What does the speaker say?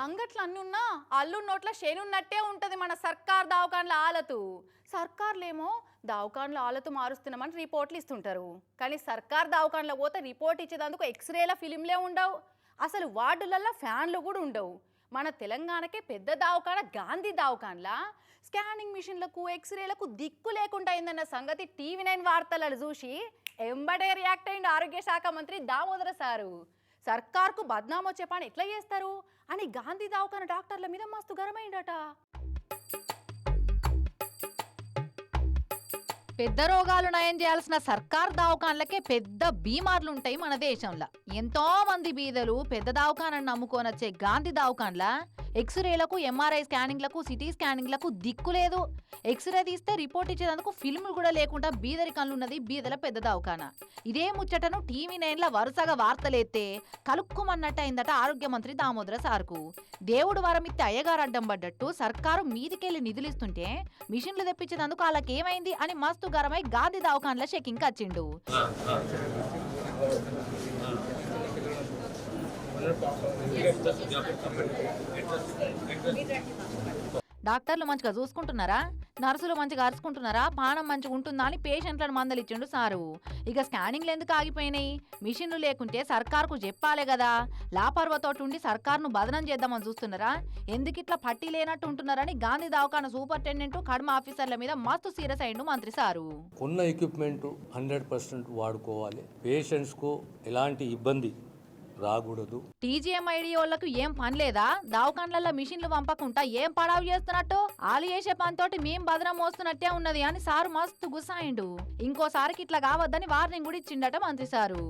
అంగట్లు అన్నున్నా అల్లు నోట్ల షేనున్నట్టే ఉంటది మన సర్కార్ దవాఖాన్ల ఆలతు. సర్కార్లేమో దవాఖాన్ల ఆలతు మారుస్తున్నామని రిపోర్ట్లు ఇస్తుంటారు. కానీ సర్కార్ దవాఖాన్ల పోతే రిపోర్ట్ ఇచ్చేదందుకు ఎక్స్రేల ఫిలింలే ఉండవు. అసలు వార్డులల్లో ఫ్యాన్లు కూడా ఉండవు. మన తెలంగాణకే పెద్ద దవాఖాన గాంధీ దవాఖాన్లా స్కానింగ్ మిషన్లకు ఎక్స్రేలకు దిక్కు లేకుండా అయిందన్న సంగతి TV9 వార్తలను చూసి ఎంబడే రియాక్ట్ అయింది ఆరోగ్య శాఖ మంత్రి దామోదర సారు. సర్కార్కు బద్నామో చెప్పని ఎట్లా చేస్తారు అని గాంధీ దవాఖాన డాక్టర్ల మీద మస్తు గరమైందట. పెద్ద రోగాలు నయం చేయాల్సిన సర్కార్ దవాఖాన్లకే పెద్ద బీమార్లు ఉంటాయి మన దేశంలో. ఎంతో మంది బీదలు పెద్ద దవాఖానని నమ్ముకోనొచ్చే గాంధీ దవాఖాన్ల ఎక్స్రేలకు ఎంఆర్ఐ స్కానింగ్లకు సిటీ స్కానింగ్లకు దిక్కు లేదు. ఎక్స్రే తీస్తే రిపోర్ట్ ఇచ్చేందుకు ఫిల్ములు కూడా లేకుండా బీదరి కళ్ళున్నది బీదల పెద్ద దవాఖాన. ఇదే ముచ్చటను TV9 వరుసగా వార్తలేస్తే కలుక్కుమన్నట్టు అయిందట ఆరోగ్య మంత్రి దామోదర సార్కు. దేవుడు వరమిత్తే అయ్యగారు అడ్డం పడ్డట్టు సర్కారు మీదికెళ్లి నిధులిస్తుంటే మిషన్లు తెప్పించేందుకు వాళ్ళకేమైంది అని మస్తు గరమై గాంధీ దవాఖాన్ల చెకింగ్ వచ్చిండు. డాక్టర్లు మంచిగా చూసుకుంటున్నారా, నర్సులు మంచిగా అరుచుకుంటున్నారా, పానం మంచిగా ఉంటుందా అని పేషెంట్లను మందలిచ్చిండు సారు. ఇక స్కానింగ్లు ఎందుకు ఆగిపోయినాయి? మిషన్లు లేకుంటే సర్కార్కు చెప్పాలే కదా. లాపర్వతోటి ఉండి సర్కార్ను బదనం చేద్దామని చూస్తున్నారా? ఎందుకు ఇట్లా పట్టి లేనట్టు ఉంటున్నారని గాంధీ దవాఖాన సూపరింటెండెంట్ కడమ ఆఫీసర్ల మీద మస్తు సీరియస్ అయిండు మంత్రి సారు. ఉన్న ఎక్విప్మెంట్ 100% వాడుకోవాలి. పేషెంట్స్కు ఎలాంటి ఇబ్బంది రాకూడదు. TGMID వాళ్ళకు ఏం పని లేదా? దవాఖాన్లలో మిషన్లు పంపకుండా ఏం పడావు చేస్తున్నట్టు ఆలు చేసే పనితోటి మేం బదనం మోస్తున్నట్టే ఉన్నది అని సారు మస్తు గుస్సాయిండు. ఇంకోసారికి ఇట్లా కావద్దని వార్నింగ్ కూడా ఇచ్చిండట మంత్రి సారు.